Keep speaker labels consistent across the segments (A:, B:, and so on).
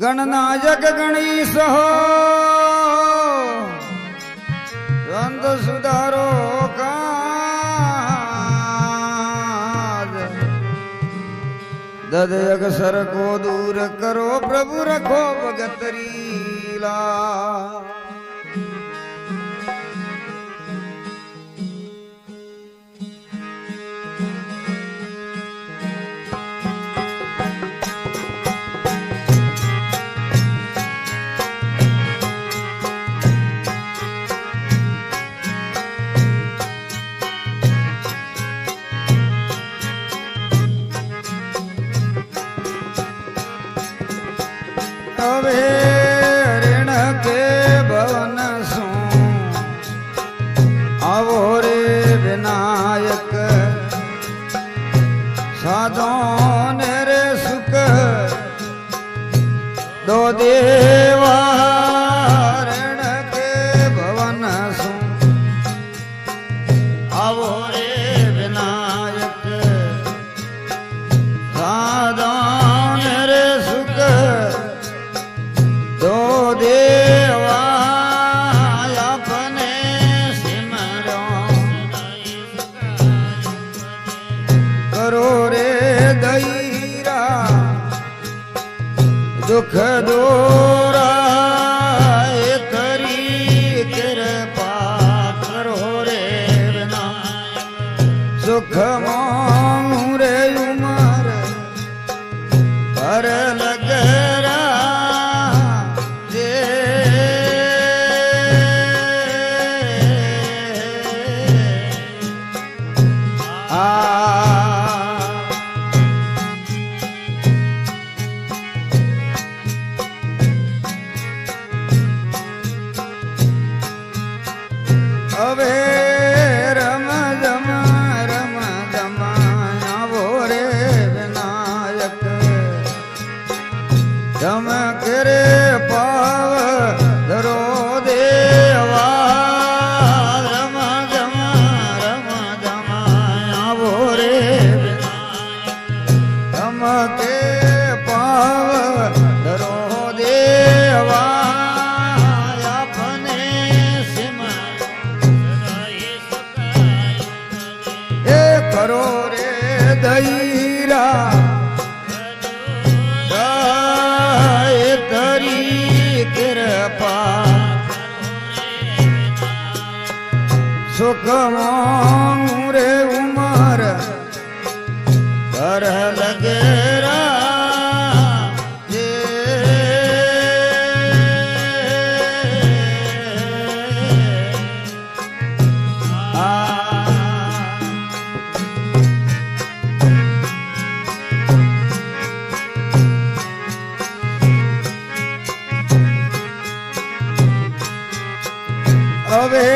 A: गणनायक गणेश हो संत सुधारो काज दद अक्षर को दूर करो प्रभु रखो भगत रीला ऋण के भवन सो आवो रे विनायक साधों ने रे सुख दो देवा ऋण के भवन सो आवो रे विनायक साधों ने रे सुख दो देवा अपने सिमरो करो रे दईरा दुख दूरा करी कृपा करो रे बिना सुख मांगू रे उमर पर लग अबे रम जम आवो रे विनायक जम करे पाव धरो देवा रम जम आवो रे जम के पाव धरो देवा करो रे दईरा करी कृपा सुख मांगू रे उमर कर लगेरा अवे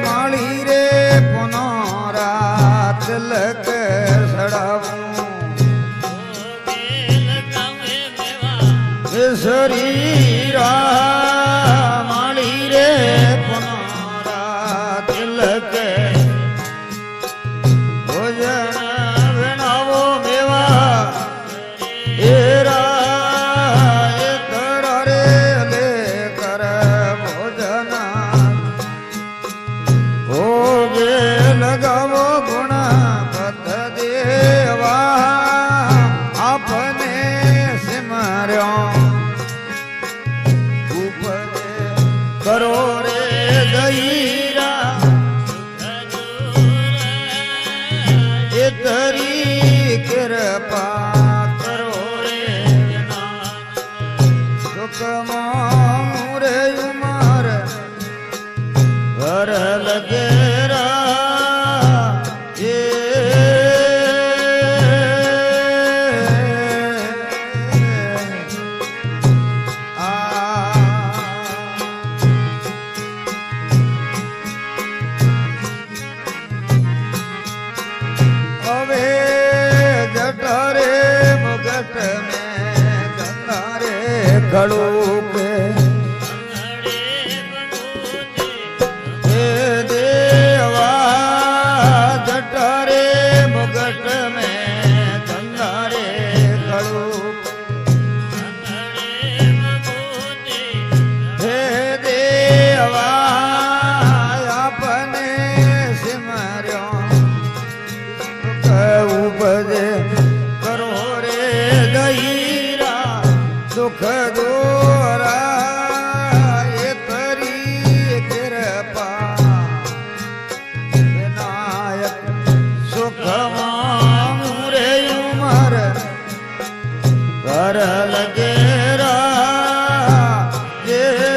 A: माली रे पुनरा तिलक सड़ावू शरीरा माली रे पुनरा तिलक भोजन बनावो मेवा एरा लगावो गुण पत देवा अपने सिमर्यो करो रे दईरा तेरी कृपा करो रे सुख मांगू रे उमर घर लगेरा खड़ो के देवा जटारे मुगट में गंगा रे वर लगेरा ये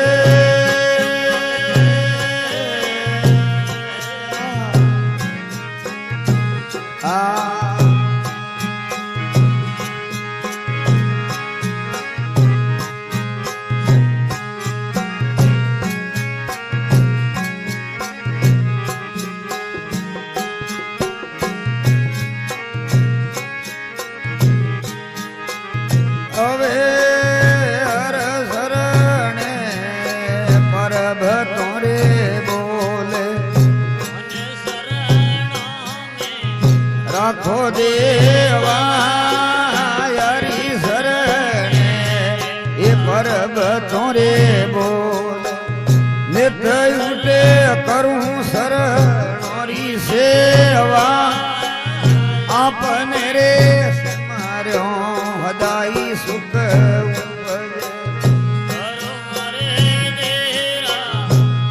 A: હવે હર શરણે પરબ તોરે બોલે રાખો દેવા હરી શરણે એ પરબ તોરે બોલે નિત ઉઠે કરું શરણોરી સેવા આપને રે માર્યો હદાઈ સુખ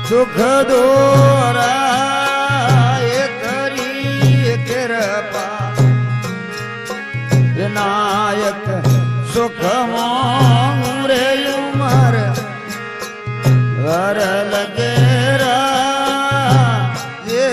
A: સુખ દોરા એ કરી કૃપા વિનાયક સુખ રે ઉમર વર લગેરા એ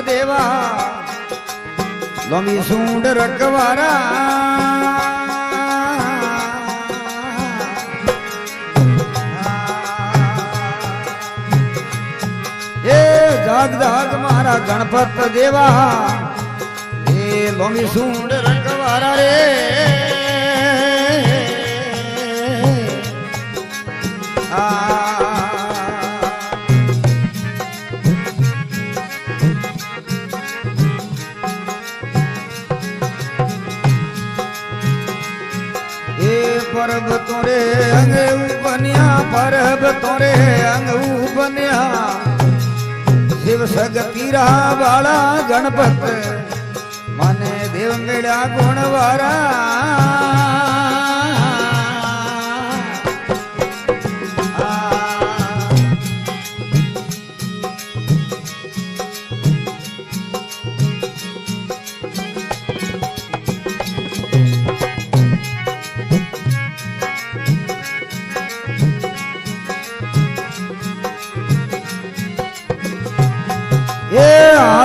A: દેવા લોમી સૂંડ રખવારા એ જાગ જાગ મારા ગણપત દેવા એ લોમી સૂંડ રખવારા રે પરબ તોરે અંગ બન્યા પરબ તોરે અંગ બન્યા શિવ સગતીરા વાળા ગણપત મને દેવ મેળ્યા ગુણવારા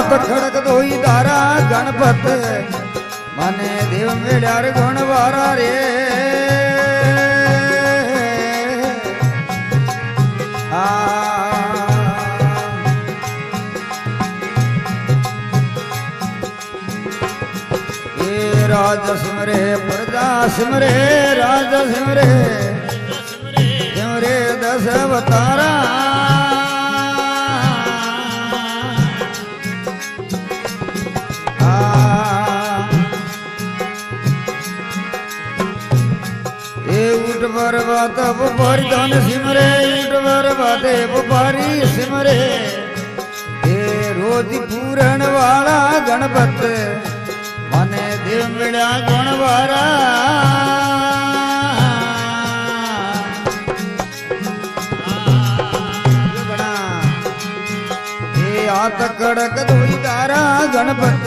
A: હાથ ખડક ધોઈ તારા ગણપત મને દેવ મેળ્યા ગુણવારા રે એ રાજ સિમરે પ્રજા સિમરે રાજ સિમરે સિમરે દસ અવતારા બરબાદ બપારી ધન સિમરે ઈટ બરબાદે બપારી સિમરે એ રોજ પૂરણ વાળા ગણપત મને દેવ મળ્યા ગણવારા એ હાથ કડક ધોઈ તારા ગણપત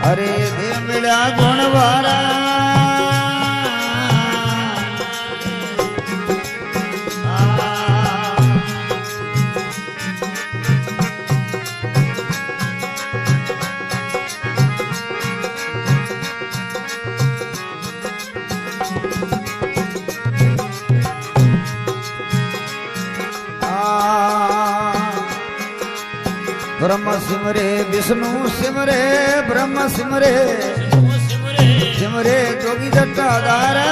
A: અરે દેવ મળ્યા ગણવારા ब्रह्म सिमरे विष्णु सिमरे ब्रह्म सिमरे सिमरे जोगी जटाधारा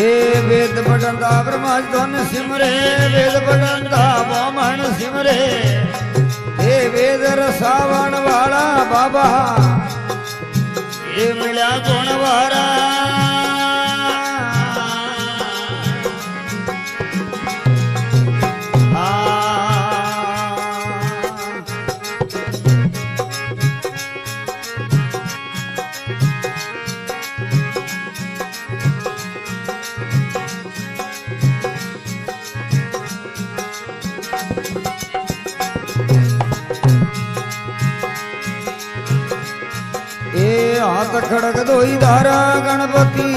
A: એ વેદ બટંતા બ્રહ્માજ્ઞ સિમરે વેદ બટંતા બ્રાહ્મણ સિમરે એ વેદ રસાવણ વાળા બાબા એ મળ્યા ગુણ વાળા हाथ खड़क दोई धारा गणपति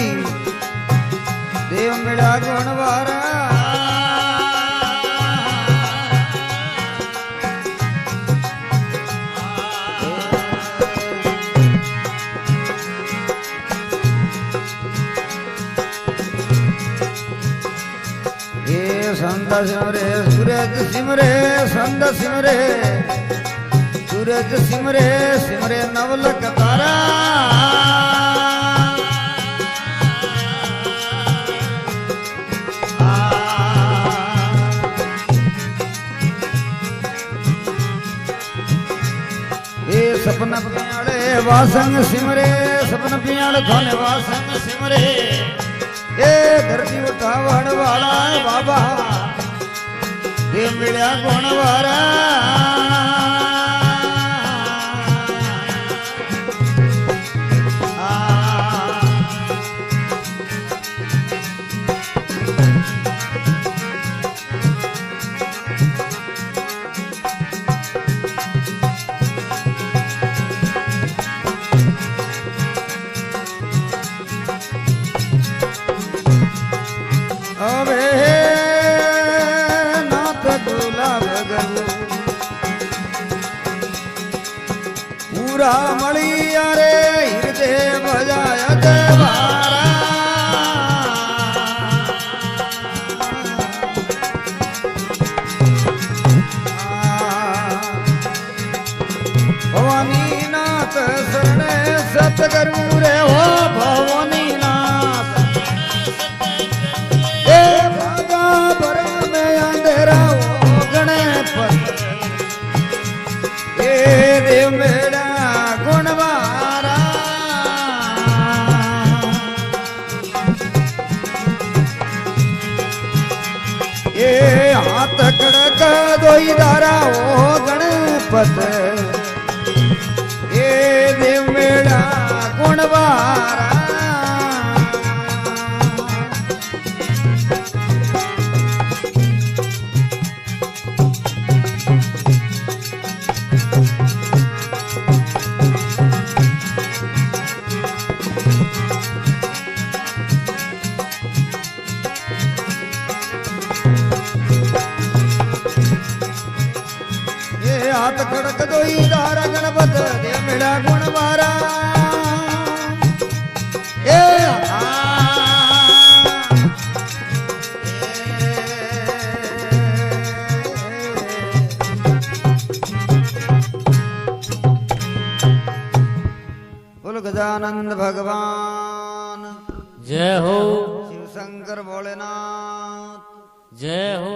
A: देव मिला गुणवारा ये संत सिमरे सूरज सिमरे संत सिमरे सूरज सिमरे सिमरे नवलक तारा ये सपन पियाड़े वासंग सिमरे सपन पियाड़ थाने वासंग सिमरे ये धरती उठावण वाला बाबा ये मिल्या गुणवारा अबे नाथ गुलाब गलू पूरा मળી रे हृदय बजाया देवारा भवानी नाथ शरणे सतगुरु रे हो भवानी नाथ देव मेरा गुणवारा ये हाथ कड़क दोई धारा ओ गणपत ये देव मेरा गुणवारा हाथ खड़क दोई धारा गणपत दे मेरा गुणवारा ए बोल गजानंद भगवान
B: जय हो
A: शिव शंकर भोलेनाथ
B: जय हो।